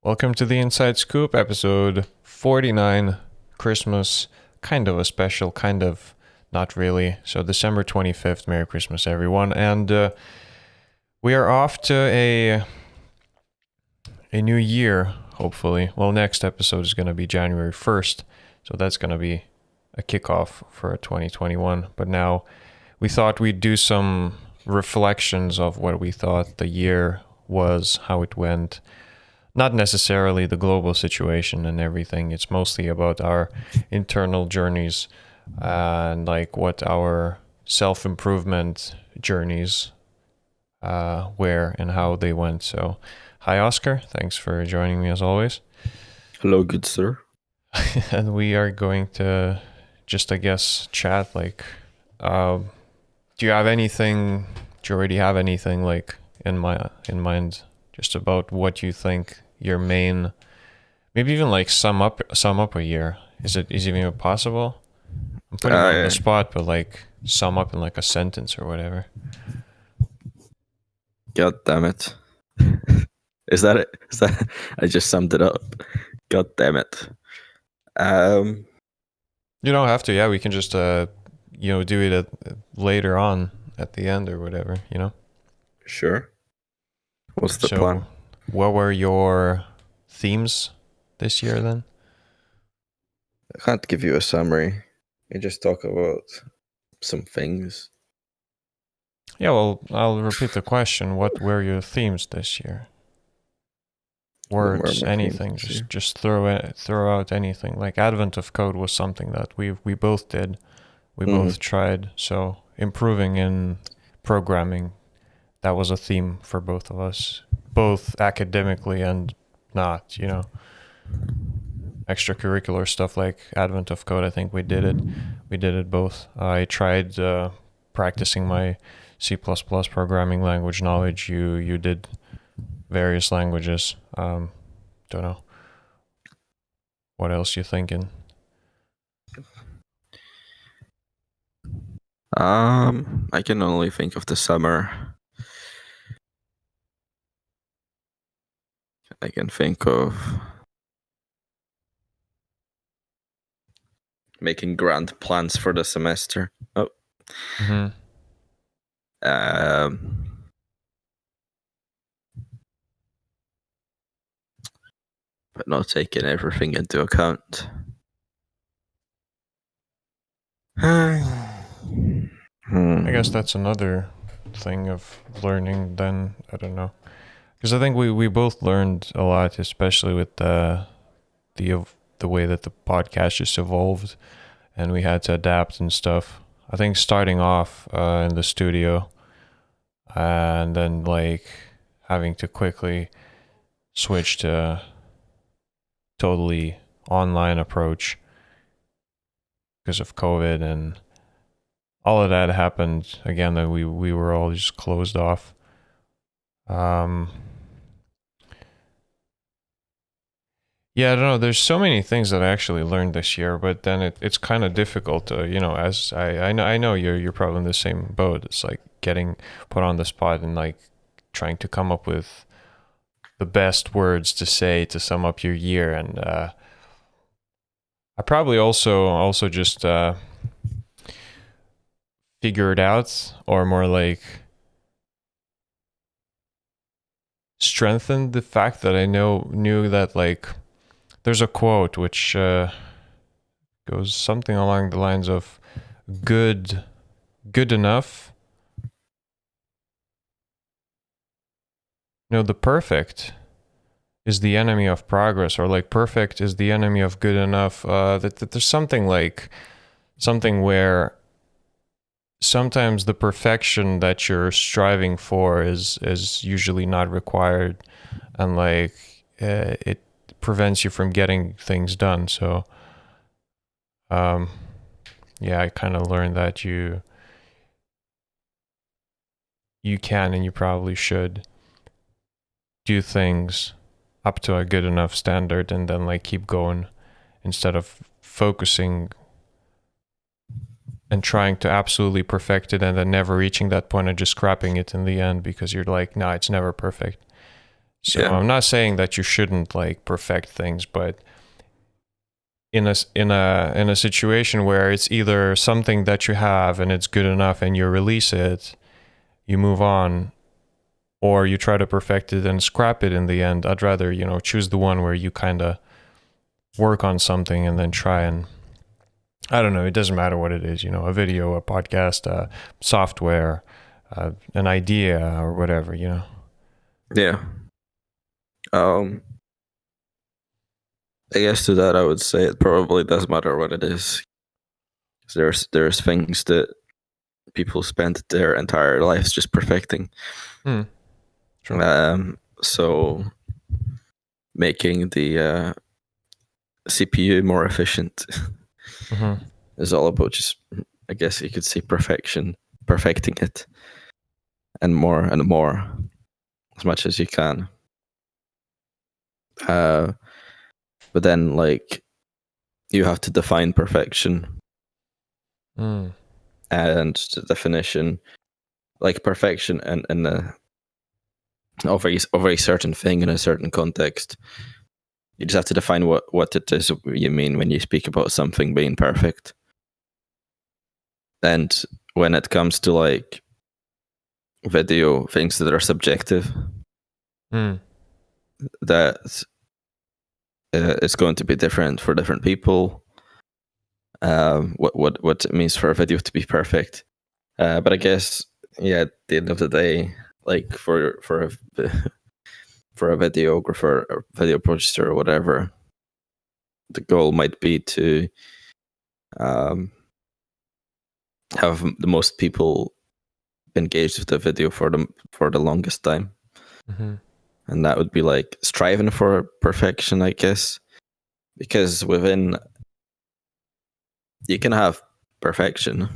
Welcome to the Inside Scoop, episode 49, Christmas, kind of a special, kind of not really. So December 25th, Merry Christmas, everyone. And we are off to a new year, hopefully. Well, next episode is going to be January 1st, so that's going to be a kickoff for 2021. But now we thought we'd do some reflections of what we thought the year was, how it went. Not necessarily the global situation and everything. It's mostly about our internal journeys and like what our self-improvement journeys were and how they went. So, hi Oscar, thanks for joining me as always. Hello, good sir. And we are going to just, I guess, chat. Like, do you have anything? Do you already have anything like in mind? Just about what you think your main, maybe even like sum up a year. Is it even possible? I'm putting you on the spot, but like sum up in like a sentence or whatever. God damn it. Is that it? I just summed it up. God damn it. You don't have to. Yeah, we can just do it later on at the end or whatever. Sure. What's the plan? What were your themes this year then? I can't give you a summary. I just talk about some things. Yeah, well, I'll repeat the question. What were your themes this year? Words, anything. Just throw out anything. Like Advent of Code was something that we both did. We both tried. So improving in programming, that was a theme for both of us, both academically and not, extracurricular stuff like Advent of Code. I think we did it both. I tried practicing my C++ programming language knowledge. You did various languages. Don't know. What else you thinking? I can only think of the summer. I can think of making grand plans for the semester. Oh. Mm-hmm. But not taking everything into account. I guess that's another thing of learning then. I don't know. Because I think we both learned a lot, especially with the way that the podcast just evolved and we had to adapt and stuff. I think starting off in the studio and then like having to quickly switch to totally online approach because of COVID and all of that happened again, that we were all just closed off. Yeah, I don't know. There's so many things that I actually learned this year, but then it's kind of difficult to, as I know you're probably in the same boat. It's like getting put on the spot and like trying to come up with the best words to say to sum up your year. And I probably also just figured out, or more like strengthened the fact that I knew that like there's a quote which goes something along the lines of good enough. The perfect is the enemy of progress, or like perfect is the enemy of good enough. That there's something where sometimes the perfection that you're striving for is usually not required, and like it prevents you from getting things done. So yeah, I kind of learned that you can and you probably should do things up to a good enough standard and then like keep going, instead of focusing and trying to absolutely perfect it and then never reaching that point and just scrapping it in the end because you're like, nah, it's never perfect. So Yeah. I'm not saying that you shouldn't like perfect things, but in a situation where it's either something that you have and it's good enough and you release it, you move on, or you try to perfect it and scrap it in the end. I'd rather, choose the one where you kind of work on something and then try and, I don't know, it doesn't matter what it is, a video, a podcast, software, an idea or whatever. Yeah. I guess to that I would say it probably does matter what it is. There's things that people spend their entire lives just perfecting. True. So making the CPU more efficient Mm-hmm. is all about just, I guess you could say, perfecting it, and more as much as you can. But then, like, you have to define perfection, Mm. and the definition, like perfection, and of a certain thing in a certain context. You just have to define what it is you mean when you speak about something being perfect. And when it comes to like video things that are subjective, Mm. that it's going to be different for different people. What it means for a video to be perfect. But I guess, yeah, at the end of the day, like for a for a videographer or video producer or whatever, the goal might be to have the most people engaged with the video for the longest time. Mm-hmm. And that would be like striving for perfection, I guess, because within, you can have perfection.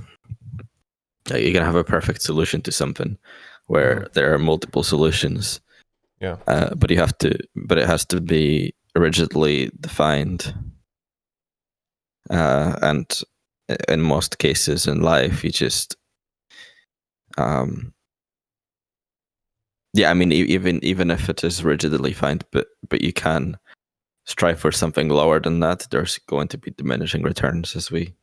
Like, you can have a perfect solution to something where there are multiple solutions. Yeah. But it has to be rigidly defined. And in most cases in life, you just, yeah, I mean, even if it is rigidly defined, but you can strive for something lower than that. There's going to be diminishing returns, as we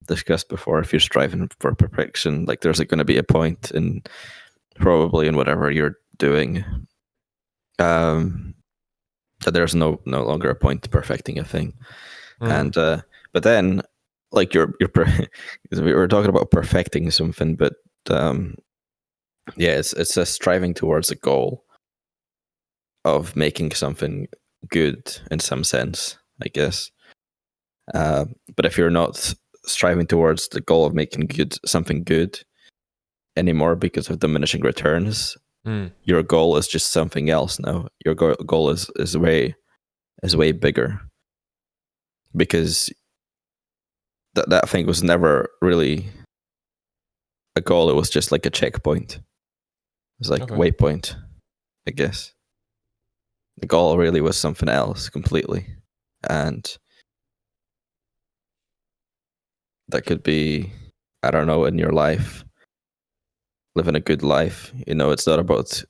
discussed before. If you're striving for perfection, like, there's going to be a point in probably in whatever you're doing, that there's no longer a point to perfecting a thing. And but then, like, we were talking about perfecting something, but yeah, it's a striving towards a goal of making something good in some sense, I guess. But if you're not striving towards the goal of making something good anymore because of diminishing returns, your goal is just something else now. Your goal is way bigger, because that thing was never really a goal. It was just like a checkpoint. It was like Okay. waypoint, I guess. The goal really was something else completely, and that could be, I don't know, in your life, living a good life. It's not about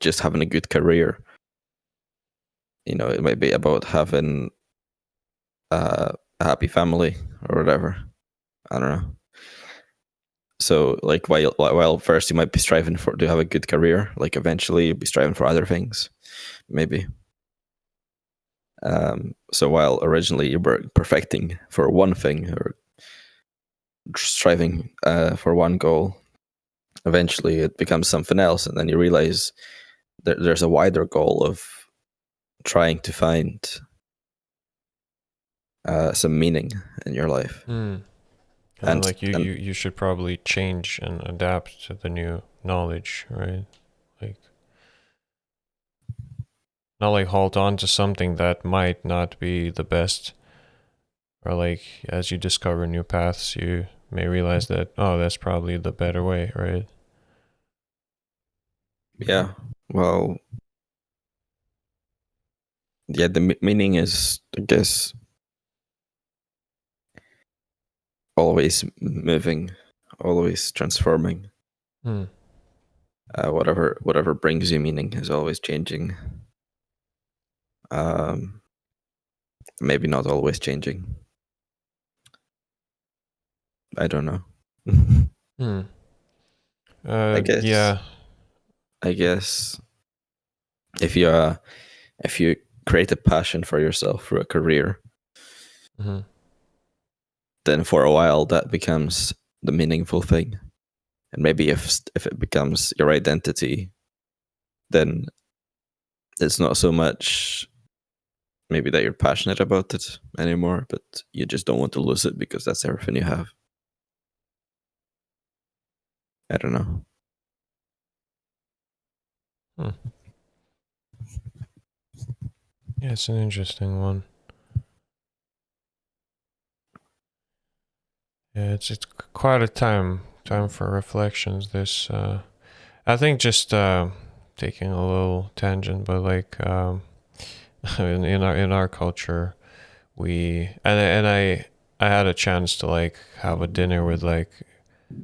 just having a good career. It might be about having a happy family or whatever. I don't know. So, like, while first you might be striving to have a good career, like, eventually you'll be striving for other things, maybe. So while originally you were perfecting for one thing, or striving for one goal, eventually it becomes something else, and then you realize there's a wider goal of trying to find some meaning in your life. And like you should probably change and adapt to the new knowledge, right? Like, not like hold on to something that might not be the best, or like as you discover new paths, you may realize that, oh, that's probably the better way, right? Yeah. Well, yeah, the meaning is, I guess, always moving, always transforming. Whatever brings you meaning is always changing. Maybe not always changing. I don't know. I guess. Yeah. I guess if you create a passion for yourself through a career, then for a while that becomes the meaningful thing. And maybe if it becomes your identity, then it's not so much maybe that you're passionate about it anymore, but you just don't want to lose it because that's everything you have. I don't know. Yeah, it's an interesting one. Yeah, it's quite a time for reflections. This I think just taking a little tangent, but like in our culture, we and I had a chance to like have a dinner with like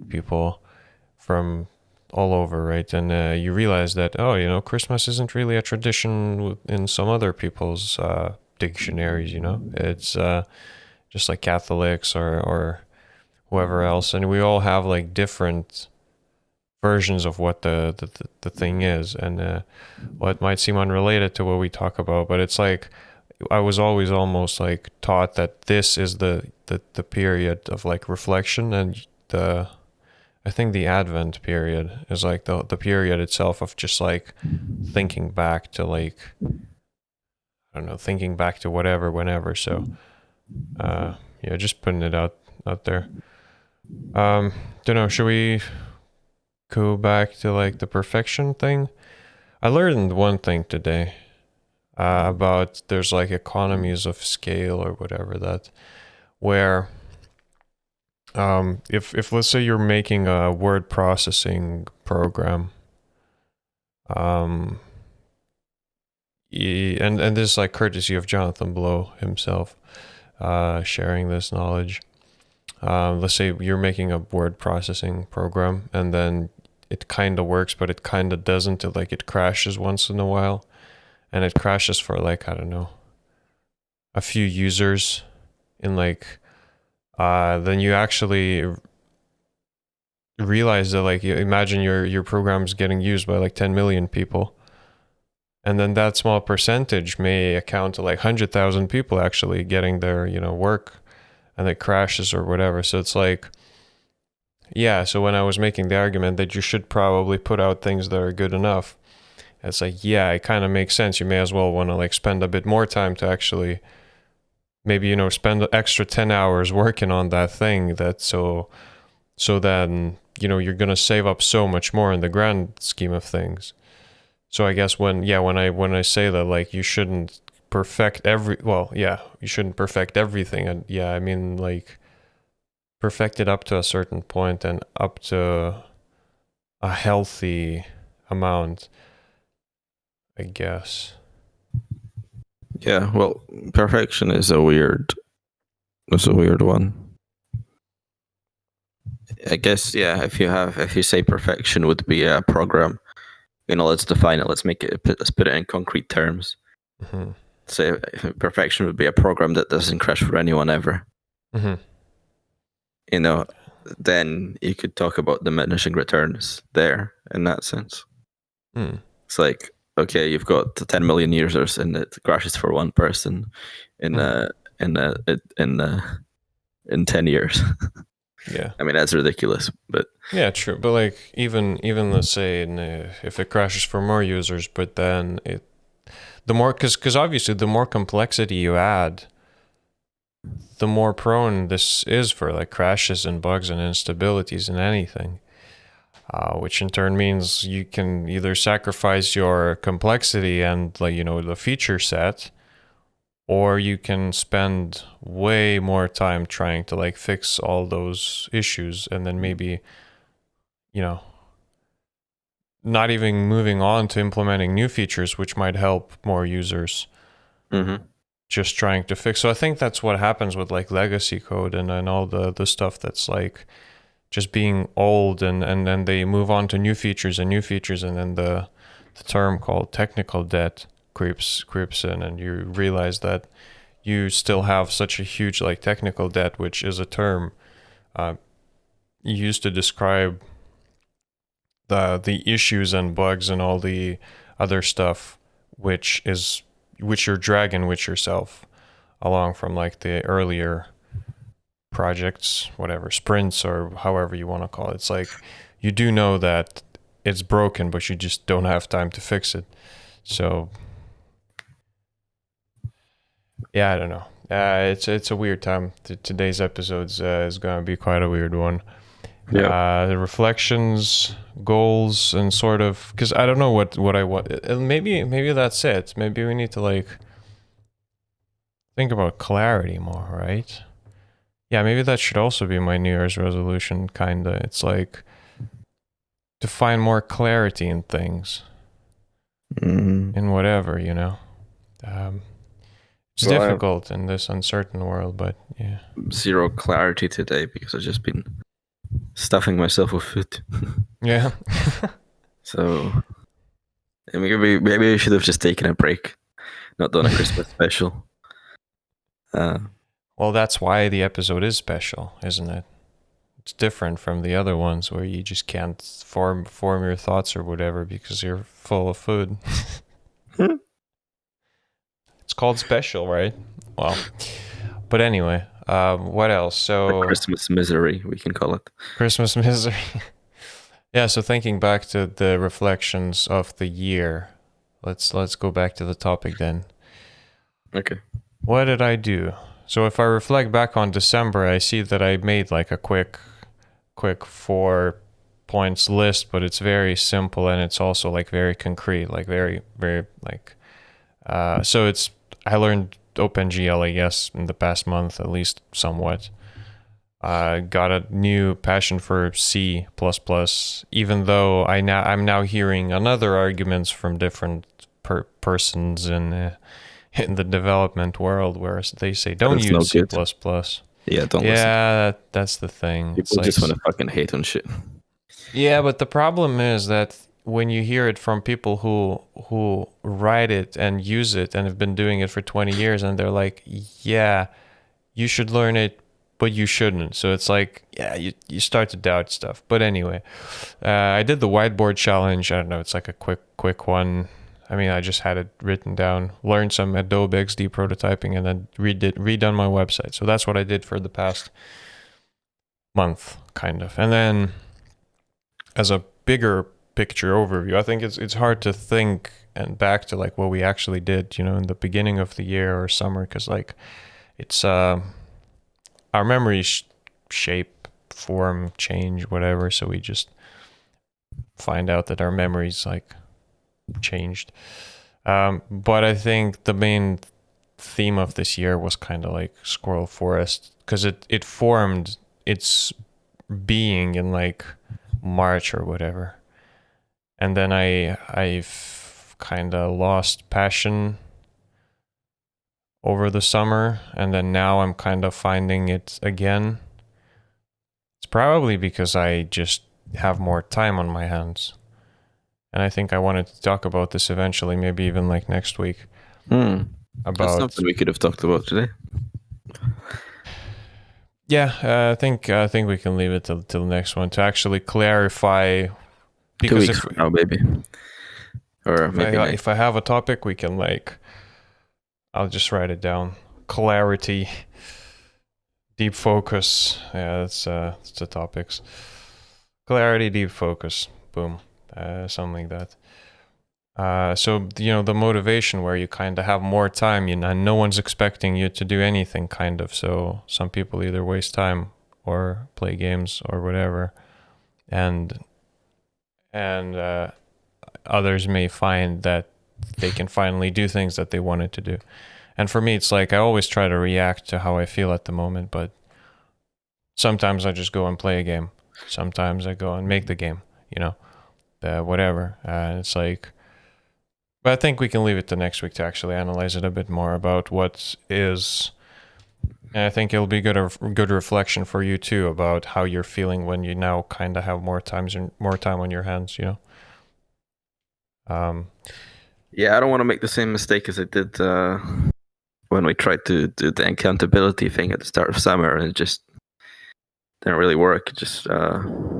people from all over, right? And you realize that, oh, you know, Christmas isn't really a tradition in some other people's dictionaries, you know? It's just like Catholics or whoever else. And we all have like different versions of what the thing is. And what might seem unrelated to what we talk about, but it's like, I was always almost like taught that this is the period of like reflection, and I think the Advent period is like the period itself of just like thinking back to like, I don't know, thinking back to whatever, whenever. So, yeah, just putting it out there. Don't know. Should we go back to like the perfection thing? I learned one thing today about there's like economies of scale or whatever that, where if let's say you're making a word processing program, and this is like courtesy of Jonathan Blow himself, sharing this knowledge. Let's say you're making a word processing program, and then it kind of works, but it kind of doesn't. It crashes once in a while, and it crashes for like, I don't know, a few users in like. Then you actually realize that like, you imagine your program's getting used by like 10 million people, and then that small percentage may account to like 100,000 people actually getting their, you know, work, and it crashes or whatever. So it's like, yeah, so when I was making the argument that you should probably put out things that are good enough, it's like, yeah, it kind of makes sense. You may as well want to like spend a bit more time to actually maybe, you know, spend the extra 10 hours working on that thing, that so then, you know, you're going to save up so much more in the grand scheme of things. So I guess when I say that, like, you shouldn't perfect you shouldn't perfect everything. And yeah, I mean, like, perfect it up to a certain point and up to a healthy amount, I guess. Yeah, well, perfection is a weird one. I guess, yeah, if you say perfection would be a program, you know, let's define it. Let's put it in concrete terms. Mm-hmm. Say perfection would be a program that doesn't crash for anyone ever. Mm-hmm. You know, then you could talk about diminishing returns there in that sense. It's like, okay, you've got 10 million users and it crashes for one person in 10 years. Yeah, I mean, that's ridiculous, but yeah, true. But like, even let's say if it crashes for more users, but then the more, because obviously the more complexity you add, the more prone this is for like crashes and bugs and instabilities and anything. Which in turn means you can either sacrifice your complexity and, like, you know, the feature set, or you can spend way more time trying to like fix all those issues, and then maybe, you know, not even moving on to implementing new features which might help more users. Mm-hmm. Just trying to fix. So I think that's what happens with like legacy code and all the stuff that's like just being old, and then they move on to new features and new features, and then the term called technical debt creeps in, and you realize that you still have such a huge like technical debt, which is a term used to describe the issues and bugs and all the other stuff which you're dragging with yourself along from like the earlier projects, whatever, sprints or however you want to call it. It's like you do know that it's broken, but you just don't have time to fix it. So yeah, I don't know. It's a weird time. Today's episode is going to be quite a weird one. Yeah. The reflections, goals, and sort of, because I don't know what I want. Maybe that's it. Maybe we need to like think about clarity more, right? Yeah, maybe that should also be my New Year's resolution, kinda. It's like to find more clarity in things, in whatever, you know. It's Well, difficult in this uncertain world, but yeah. Zero clarity today because I've just been stuffing myself with food. Yeah. So maybe I should have just taken a break, not done a Christmas special. Well, that's why the episode is special, isn't it? It's different from the other ones where you just can't form your thoughts or whatever because you're full of food. It's called special, right? Well, but anyway, what else? So Christmas misery, we can call it. Christmas misery. Yeah, so thinking back to the reflections of the year, let's go back to the topic then. Okay. What did I do? So if I reflect back on December, I see that I made like a quick 4 points list, but it's very simple and it's also like very concrete, like very like so it's I learned OpenGL, I guess, in the past month at least somewhat. Got a new passion for C++, even though I'm now hearing another arguments from different persons in the development world where they say don't use C++. Yeah, don't listen. Yeah, that's the thing. People just want to fucking hate on shit. Yeah, but the problem is that when you hear it from people who write it and use it and have been doing it for 20 years and they're like, yeah, you should learn it, but you shouldn't. So it's like, yeah, you start to doubt stuff. But anyway, I did the whiteboard challenge. I don't know, it's like a quick one. I mean, I just had it written down, learned some Adobe XD prototyping, and then redone my website. So that's what I did for the past month, kind of. And then as a bigger picture overview, I think it's hard to think and back to like what we actually did, you know, in the beginning of the year or summer, because like it's our memories shape, form, change, whatever. So we just find out that our memories like changed. But I think the main theme of this year was kind of like Squirrel Forest, because it formed its being in like March or whatever. And then I've kind of lost passion over the summer, and then now I'm kind of finding it again. It's probably because I just have more time on my hands. And I think I wanted to talk about this eventually, maybe even like next week. That's About something we could have talked about today. yeah, I think we can leave it till the next one to actually clarify. 2 Because weeks from now, maybe. Or maybe if I have a topic, we can like, I'll just write it down. Clarity, deep focus. Yeah, that's the topics. Clarity, deep focus. Boom. Something like that. So, you know, the motivation where you kind of have more time, you know, and no one's expecting you to do anything, kind of. So some people either waste time or play games or whatever, and others may find that they can finally do things that they wanted to do. And for me, it's like I always try to react to how I feel at the moment, but sometimes I just go and play a game. Sometimes I go and make the game, you know. Whatever. It's like, but I think we can leave it to next week to actually analyze it a bit more about what is And I think it'll be good reflection for you too about how you're feeling when you now kind of have more time on your hands. Um, Yeah, I don't want to make the same mistake as I did when we tried to do the accountability thing at the start of summer, and it just didn't really work. It just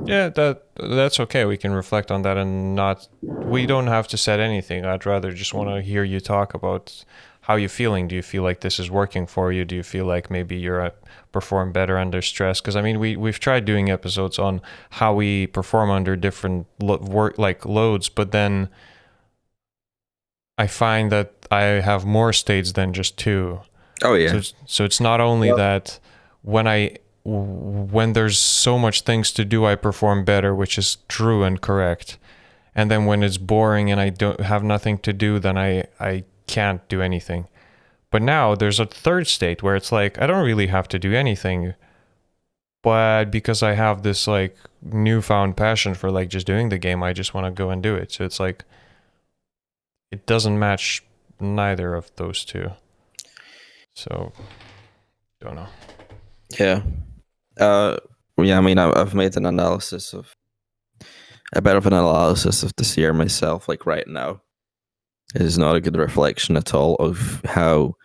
yeah, that's okay. We can reflect on that and not. We don't have to set anything. I'd rather just want to hear you talk about how you're feeling. Do you feel like this is working for you? Do you feel like maybe you're perform better under stress? Because I mean, we've tried doing episodes on how we perform under different work like loads, but then I find that I have more states than just two. oh yeah, So it's not only that when there's so much things to do, I perform better, which is true and correct. And then when it's boring and I don't have nothing to do, then I can't do anything. But now there's a third state where it's like I don't really have to do anything, but because I have this like newfound passion for like just doing the game, I just want to go and do it. So it's like it doesn't match neither of those two. So don't know. yeah, yeah. I mean, I've made a bit of an analysis of this year myself. Like right now, it is not a good reflection at all of how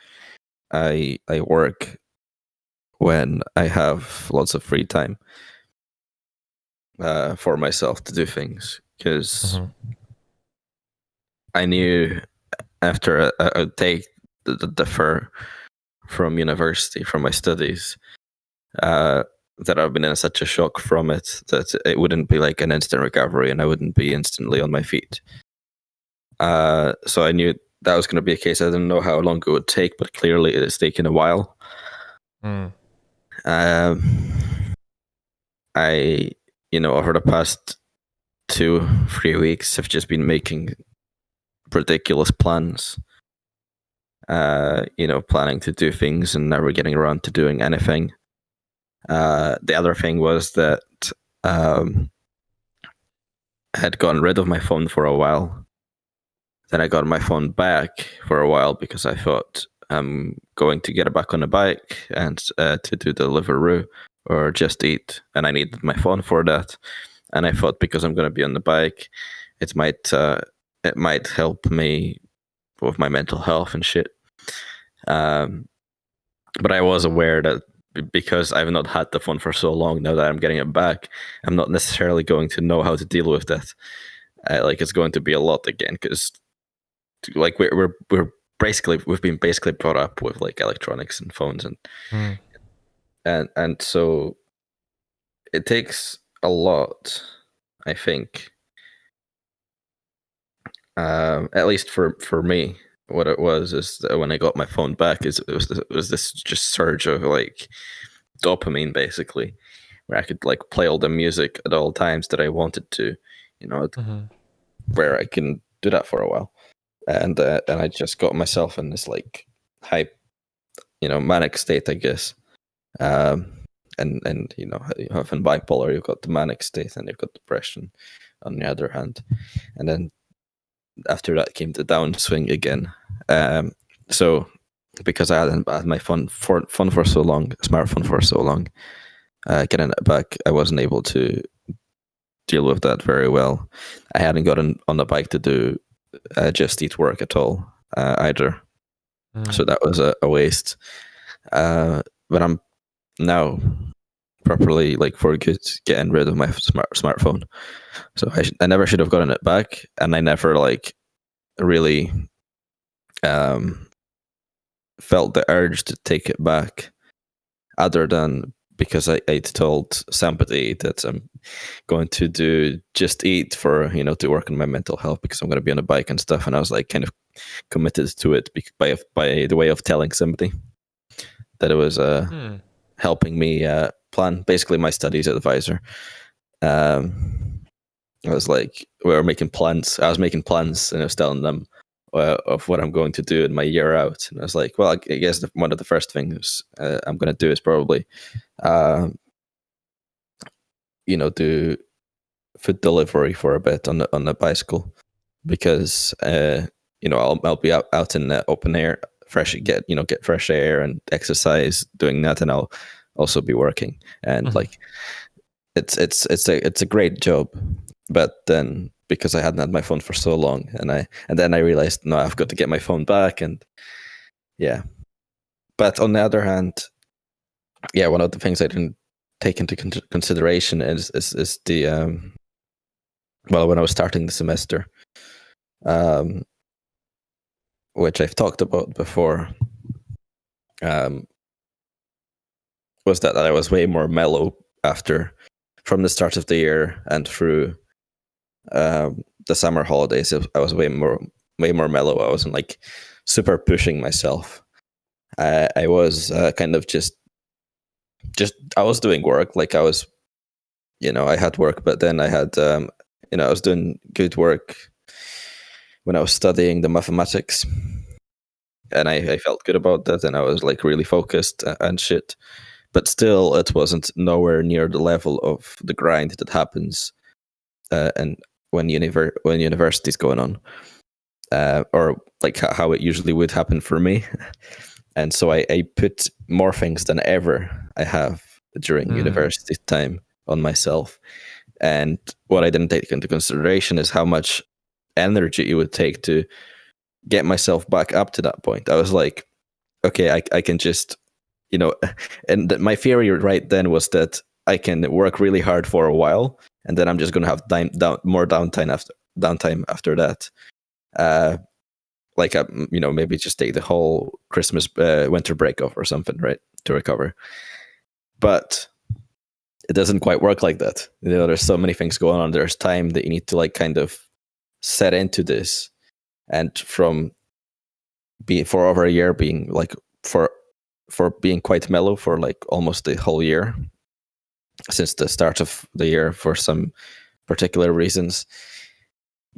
I work when I have lots of free time for myself to do things, because I knew after a day that differ from university, from my studies, that I've been in such a shock from it that it wouldn't be like an instant recovery and I wouldn't be instantly on my feet. So I knew that was going to be a case. I didn't know how long it would take, but clearly it has taken a while. I, over the past 2-3 weeks, have just been making ridiculous plans. Planning to do things and never getting around to doing anything. The other thing was that I had gotten rid of my phone for a while. Then I got my phone back for a while because I thought I'm going to get back on the bike and to do Deliveroo or Just Eat, and I needed my phone for that. And I thought because I'm going to be on the bike, it might help me with my mental health and shit. But I was aware that because I've not had the phone for so long, now that I'm getting it back, I'm not necessarily going to know how to deal with that. It's going to be a lot again, because like we've been basically brought up with like electronics and phones and so it takes a lot, I think. At least for me, what it was is that when I got my phone back, it was this just surge of like dopamine, basically, where I could like play all the music at all times that I wanted to, where I can do that for a while. And I just got myself in this like hype, manic state, I guess. And having bipolar, you've got the manic state and you've got depression on the other hand. And then after that came the downswing again. So because I hadn't had my phone for so long, smartphone for so long, getting it back, I wasn't able to deal with that very well. I hadn't gotten on the bike to do Just Eat work at all either. So that was a waste. But I'm now properly, like for good, getting rid of my smartphone. So I never should have gotten it back, and I never like really felt the urge to take it back, other than because I told somebody that I'm going to do Just Eat for, to work on my mental health because I'm going to be on a bike and stuff. And I was like kind of committed to it by the way of telling somebody that it was helping me plan, basically my studies advisor. I was like, we were making plans. I was making plans and I was telling them of what I'm going to do in my year out. And I was like, well, I guess one of the first things I'm going to do is probably, do food delivery for a bit on the bicycle, because I'll be out in the open air get fresh air and exercise doing that, and I'll also be working. And like it's a great job. But then because I hadn't had my phone for so long, and then I realized, no, I've got to get my phone back. And yeah. But on the other hand, yeah, one of the things I didn't take into consideration is the well, when I was starting the semester, which I've talked about before, was that I was way more mellow from the start of the year and through the summer holidays. I was way more mellow. I wasn't like super pushing myself. I was kind of just I was doing work. Like I was, I had work, but then I had, I was doing good work when I was studying the mathematics, and I felt good about that, and I was like really focused and shit. But still, it wasn't nowhere near the level of the grind that happens, and when university's going on, or like how it usually would happen for me. And so I put more things than ever I have during university time on myself. And what I didn't take into consideration is how much energy it would take to get myself back up to that point. I was like, okay, I can just, and my theory right then was that I can work really hard for a while, and then I'm just going to have more downtime after that. Like maybe just take the whole Christmas winter break off or something, right, to recover. But it doesn't quite work like that. There's so many things going on. There's time that you need to like kind of set into this, and from being for over a year, being like for being quite mellow for like almost the whole year since the start of the year for some particular reasons.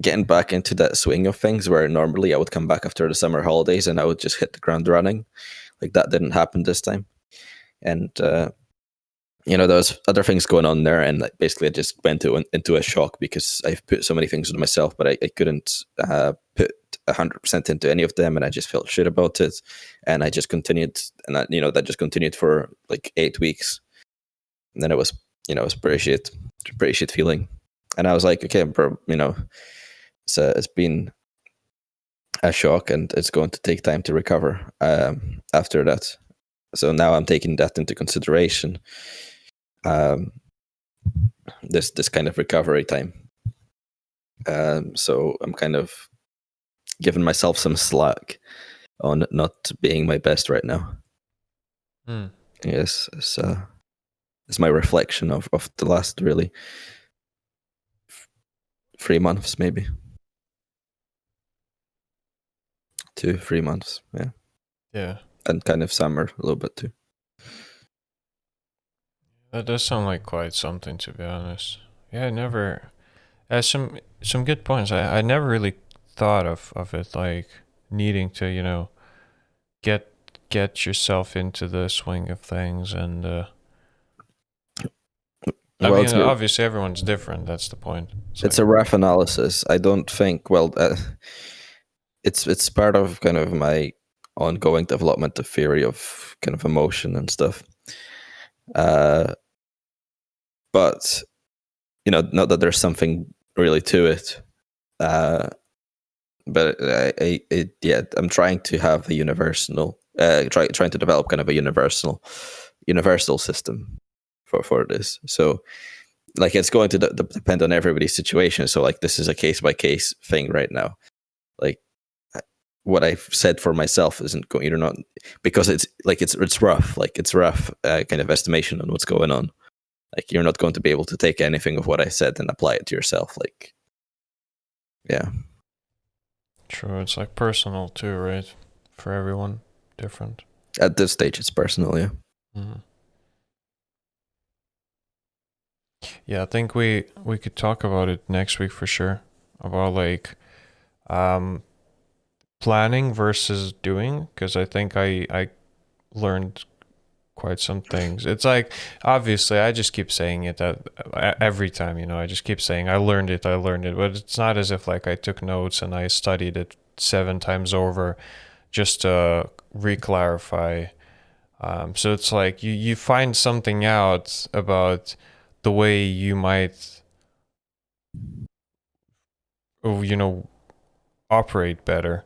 Getting back into that swing of things where normally I would come back after the summer holidays and I would just hit the ground running. Like that didn't happen this time. And, there was other things going on there. And like, basically I just went into a shock because I've put so many things into myself, but I couldn't put 100% into any of them. And I just felt shit about it. And I just continued. And that just continued for like 8 weeks. And then it was pretty shit feeling. And I was like, okay, bro, it's been a shock, and it's going to take time to recover after that. So now I'm taking that into consideration. This kind of recovery time. So I'm kind of giving myself some slack on not being my best right now. Yes, it's my reflection of the last really 3 months, maybe 2-3 months. Yeah, and kind of summer a little bit too. That does sound like quite something, to be honest. Yeah, I never. Some good points. I never really thought of it like needing to get yourself into the swing of things. And obviously everyone's different. That's the point. It's a rough analysis. I don't think. Well, it's part of kind of my ongoing development of theory of kind of emotion and stuff. But not that there's something really to it. But I'm trying to have a universal, trying to develop kind of a universal system for this. So, like, it's going to depend on everybody's situation. So, like, this is a case by case thing right now. Like, what I've said for myself isn't going. Not because it's rough. Like, it's rough kind of estimation on what's going on. Like, you're not going to be able to take anything of what I said and apply it to yourself. Like, yeah. True. It's like personal too, right? For everyone, different. At this stage, it's personal, yeah. Mm-hmm. Yeah, I think we could talk about it next week for sure. About like planning versus doing, because I think I learned quite some things. It's like, obviously I just keep saying it every time, I just keep saying I learned it, but it's not as if like I took notes and I studied it 7 times over just to re-clarify. So it's like you find something out about the way you might, operate better.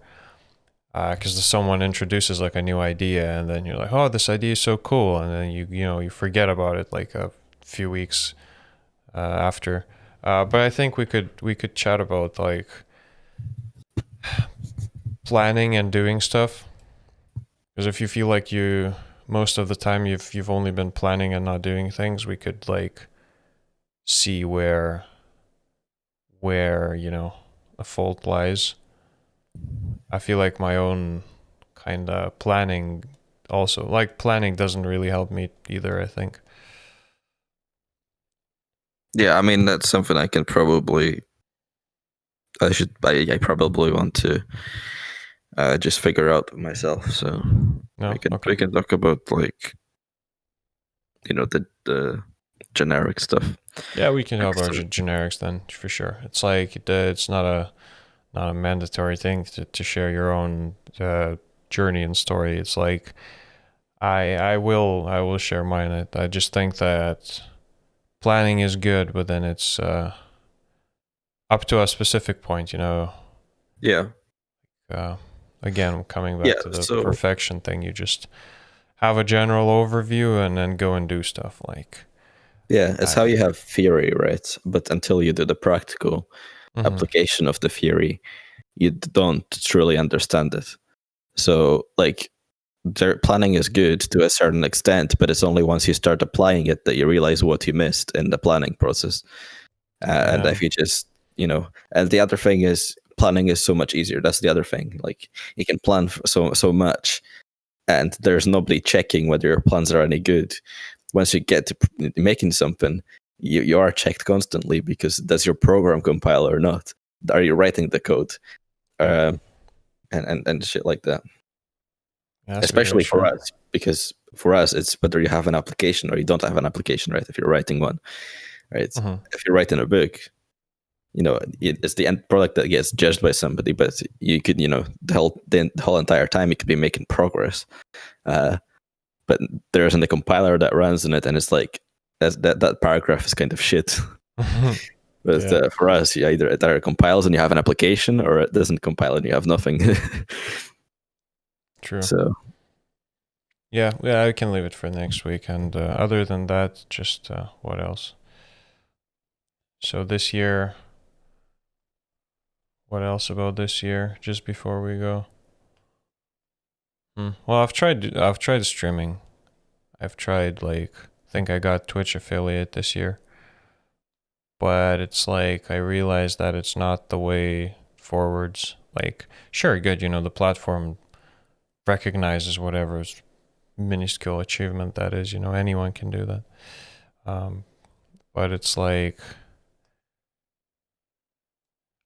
Because someone introduces like a new idea, and then you're like, oh, this idea is so cool, and then you forget about it like a few weeks after. But I think we could chat about like planning and doing stuff. Because if you feel like most of the time you've only been planning and not doing things, we could like see where a fault lies. I feel like my own kind of planning also, like planning doesn't really help me either, I think. Yeah, I mean that's something I can probably. I probably want to just figure out myself. So No? we Okay. can talk about like the generic stuff. Yeah, we can talk next about time. generics then for sure. It's like it's not a mandatory thing to share your own journey and story. It's like I will share mine. I just think that planning is good, but then it's up to a specific point. Yeah. Uh, Again, coming back Yeah. to the So perfection thing, you just have a general overview and then go and do stuff. Like yeah, it's how I. you have theory, right? But until you do the practical Mhm. application of the theory, you don't truly understand it. So like their planning is good to a certain extent, but it's only once you start applying it that you realize what you missed in the planning process. And Yeah. if you just, and the other thing is planning is so much easier. That's the other thing. Like you can plan for so much, and there's nobody checking whether your plans are any good. Once you get to making something, you are checked constantly because does your program compile or not? Are you writing the code? Yep. And shit like that. Yeah, that's very Especially for true. us, because for us it's whether you have an application or you don't have an application, right? If you're writing one, right? Hmm. If you're writing a book, it's the end product that gets judged by somebody, but you could, the whole entire time you could be making progress. But there isn't a compiler that runs in it, and it's like that paragraph is kind of shit. But Yeah. for us, either it either compiles and you have an application, or it doesn't compile and you have nothing. True. So Yeah, I can leave it for next week. And other than that, just what else? So this year, what else about this year? Just before we go. Well, I've tried streaming. I've tried like I think I got Twitch affiliate this year, but it's like I realized that it's not the way forwards. Like, sure, good, the platform recognizes whatever minuscule achievement that is. Anyone can do that. But it's like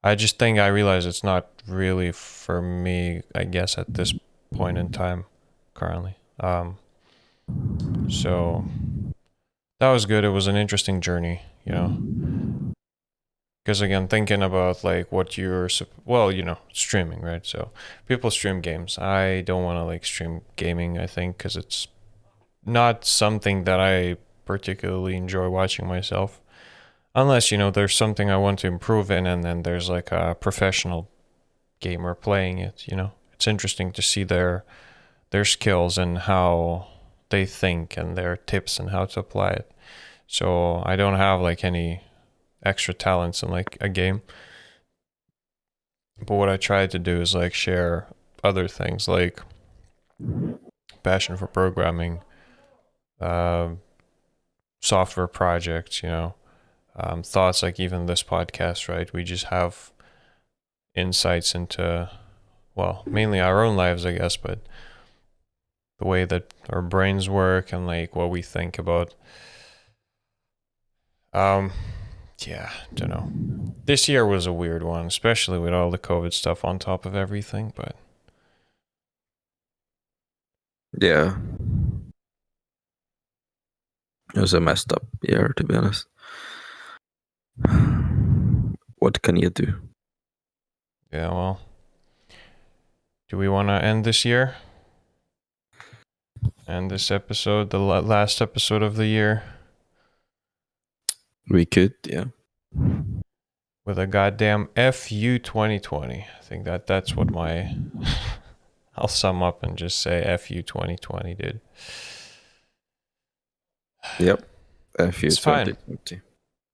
I just think I realize it's not really for me, I guess, at this point in time currently. So that was good. It was an interesting journey. Because again, thinking about like what streaming, right? So people stream games. I don't want to like stream gaming, I think, because it's not something that I particularly enjoy watching myself. Unless, there's something I want to improve in, and then there's like a professional gamer playing it. It's interesting to see their skills and how they think and their tips and how to apply it. So I don't have like any extra talents in like a game. But what I try to do is like share other things like passion for programming, uh, software projects, thoughts like even this podcast, right? We just have insights into, well, mainly our own lives, I guess, but the way that our brains work and like what we think about. Um, yeah, don't know. This year was a weird one, especially with all the COVID stuff on top of everything, but yeah, it was a messed up year, to be honest. What can you do? yeah, well, do we want to end this year? end this episode, the last episode of the year, We could, yeah. with a goddamn FU 2020. I think that's what my... I'll sum up and just say FU 2020, dude. Yep. FU It's fine. 2020.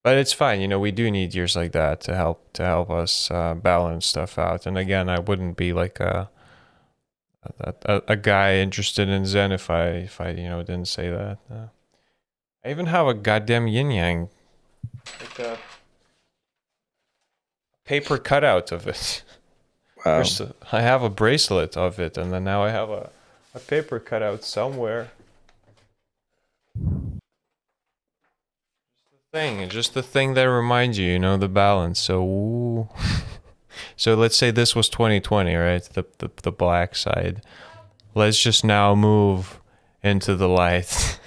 But it's fine, you know, we do need years like that to help us balance stuff out. And again, I wouldn't be like a guy interested in Zen if I didn't say that. I even have a goddamn yin yang, like a paper cutout of it. Wow. I have a bracelet of it, and then now I have a paper cutout somewhere. Just the thing that reminds you, the balance. So, so let's say this was 2020, right? The black side. Let's just now move into the light.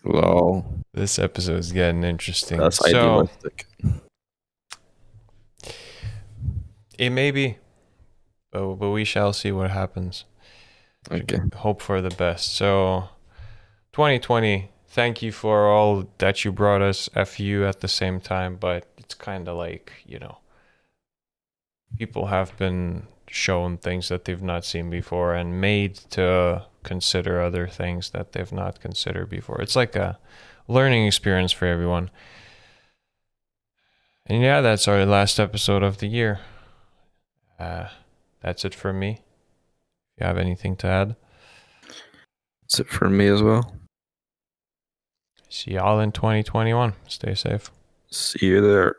Lol. This episode's getting interesting. That's so idealistic. it may be, but we shall see what happens. Okay. Hope for the best. So, 2020. Thank you for all that you brought us, FU, at the same time, but it's kind of like, people have been shown things that they've not seen before and made to consider other things that they've not considered before. It's like a learning experience for everyone. And yeah, that's our last episode of the year. That's it for me. If you have anything to add? That's it for me as well. See y'all in 2021. Stay safe. See you there.